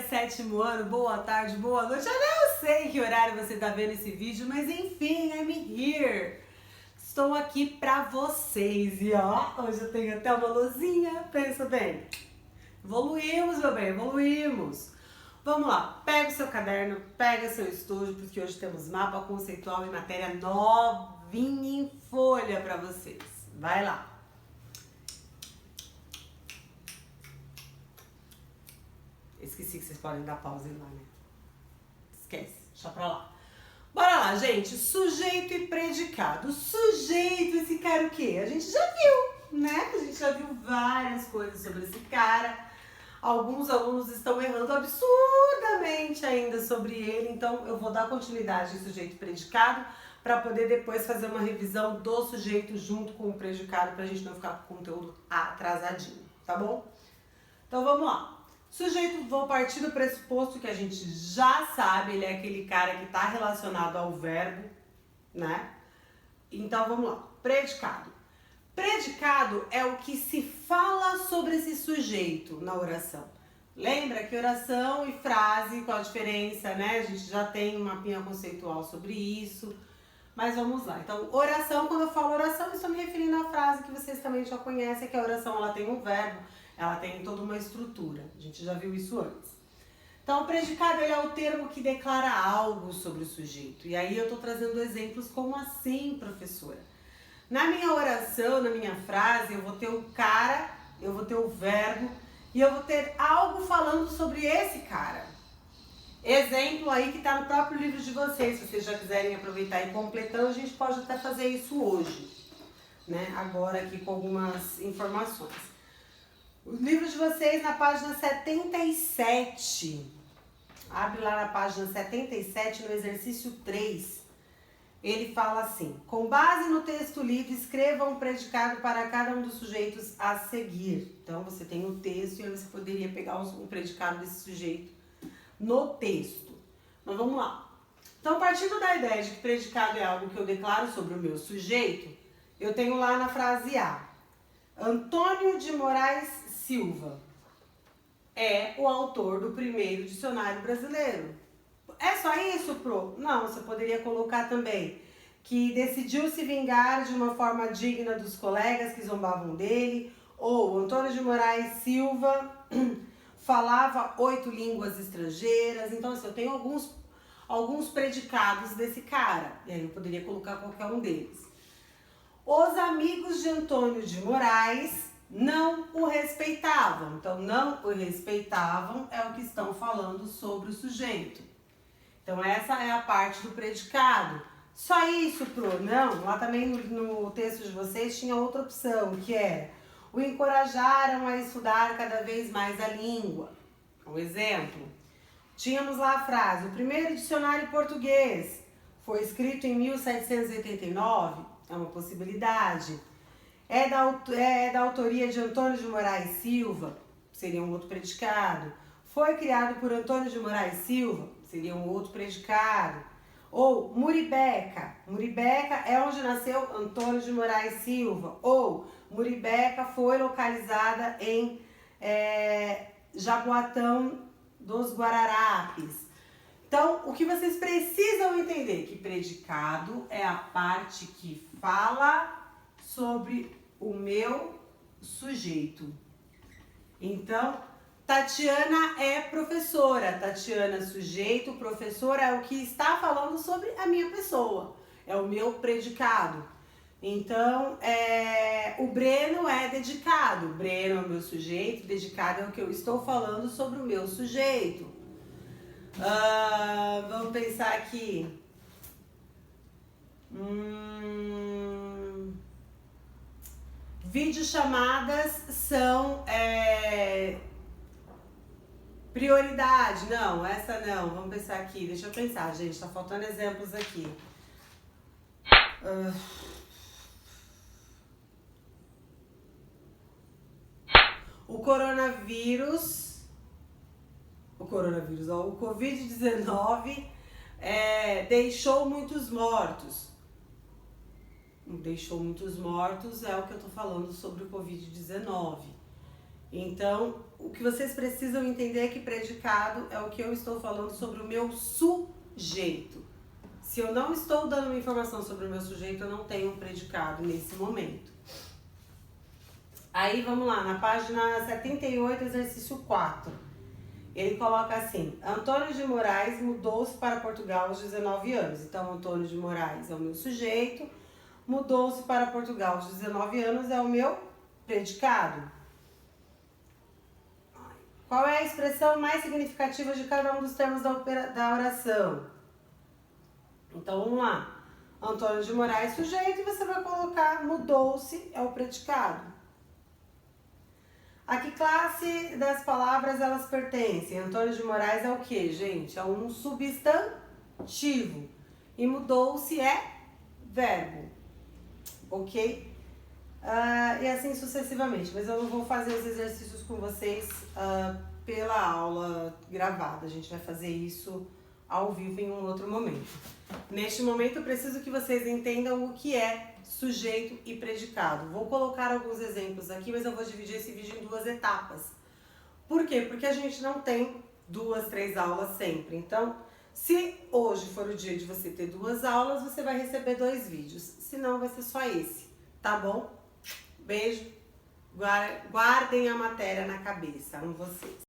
dia, sétimo ano, boa tarde, boa noite. Eu não sei que horário você tá vendo esse vídeo, mas enfim, I'm here. Estou aqui pra vocês e ó, hoje eu tenho até uma luzinha, pensa bem. Evoluímos, meu bem, evoluímos. Vamos lá, pega o seu caderno, pega seu estudo, porque hoje temos mapa conceitual e matéria novinha em folha pra vocês. Vai lá. Esqueci que vocês podem dar pausa lá, né? Esquece, deixa pra lá. Bora lá, gente. Sujeito e predicado. Sujeito, esse cara o quê? A gente já viu, né? A gente já viu várias coisas sobre esse cara. Alguns alunos estão errando absurdamente ainda sobre ele, então eu vou dar continuidade em sujeito e predicado para poder depois fazer uma revisão do sujeito junto com o predicado pra gente não ficar com o conteúdo atrasadinho, tá bom? Então vamos lá. Sujeito, vou partir do pressuposto que a gente já sabe, ele é aquele cara que está relacionado ao verbo, né? Então vamos lá. Predicado. Predicado é o que se fala sobre esse sujeito na oração. Lembra que oração e frase, qual a diferença, né? A gente já tem um mapinha conceitual sobre isso. Mas vamos lá. Então, oração, quando eu falo oração, eu estou me referindo à frase que vocês também já conhecem, que a oração ela tem um verbo, ela tem toda uma estrutura. A gente já viu isso antes. Então, o predicado ele é o termo que declara algo sobre o sujeito. E aí eu estou trazendo exemplos como assim, professora? Na minha oração, na minha frase, eu vou ter o cara, eu vou ter o verbo e eu vou ter algo falando sobre esse cara. Exemplo aí que está no próprio livro de vocês, se vocês já quiserem aproveitar e completando, a gente pode até fazer isso hoje, né? Agora aqui com algumas informações. O livro de vocês na página 77, abre lá na página 77, no exercício 3, ele fala assim: com base no texto lido, escreva um predicado para cada um dos sujeitos a seguir. Então você tem o texto e aí você poderia pegar um predicado desse sujeito no texto. Mas vamos lá. Então, partindo da ideia de que predicado é algo que eu declaro sobre o meu sujeito, eu tenho lá na frase A: Antônio de Moraes Silva é o autor do primeiro dicionário brasileiro. É só isso, Pro? Não, você poderia colocar também que decidiu se vingar de uma forma digna dos colegas que zombavam dele, ou Antônio de Moraes Silva falava 8 línguas estrangeiras. Então, assim, eu tenho alguns predicados desse cara, e aí eu poderia colocar qualquer um deles. Os amigos de Antônio de Moraes não o respeitavam. Então, não o respeitavam é o que estão falando sobre o sujeito. Então, essa é a parte do predicado. Só isso, Pro? Não, lá também no texto de vocês tinha outra opção, que é o encorajaram a estudar cada vez mais a língua. Um exemplo. Tínhamos lá a frase: o primeiro dicionário português foi escrito em 1789. É uma possibilidade. É da autoria de Antônio de Moraes Silva. Seria um outro predicado. Foi criado por Antônio de Moraes Silva. Seria um outro predicado. Ou Muribeca. Muribeca é onde nasceu Antônio de Moraes Silva. Ou Muribeca foi localizada em Jaboatão dos Guararapes. Então, o que vocês precisam entender é que predicado é a parte que fala sobre o meu sujeito. Então, Tatiana é professora. Tatiana, sujeito, professora é o que está falando sobre a minha pessoa. É o meu predicado. Então, o Breno é dedicado. O Breno é o meu sujeito, dedicado é o que eu estou falando sobre o meu sujeito. Vamos pensar aqui. Videochamadas são prioridade. Não, essa não. Vamos pensar aqui. Deixa eu pensar, gente. Tá faltando exemplos aqui. O Covid-19 deixou muitos mortos. Deixou muitos mortos é o que eu tô falando sobre o Covid-19. Então, o que vocês precisam entender é que predicado é o que eu estou falando sobre o meu sujeito. Se eu não estou dando uma informação sobre o meu sujeito, eu não tenho um predicado nesse momento. Aí, vamos lá, na página 78, exercício 4. Ele coloca assim: Antônio de Moraes mudou-se para Portugal aos 19 anos. Então, Antônio de Moraes é o meu sujeito, mudou-se para Portugal aos 19 anos é o meu predicado. Qual é a expressão mais significativa de cada um dos termos da oração? Então, vamos lá. Antônio de Moraes, sujeito, e você vai colocar mudou-se, é o predicado. A que classe das palavras elas pertencem? Antônio de Moraes é o que, gente? É um substantivo. E mudou-se é verbo. Ok? E assim sucessivamente. Mas eu não vou fazer os exercícios com vocês pela aula gravada. A gente vai fazer isso ao vivo em um outro momento. Neste momento eu preciso que vocês entendam o que é sujeito e predicado. Vou colocar alguns exemplos aqui, mas eu vou dividir esse vídeo em 2 etapas. Por quê? Porque a gente não tem 2, 3 aulas sempre. Então, se hoje for o dia de você ter 2 aulas, você vai receber 2 vídeos. Se não, vai ser só esse, tá bom? Beijo. Guardem a matéria na cabeça. Amo vocês.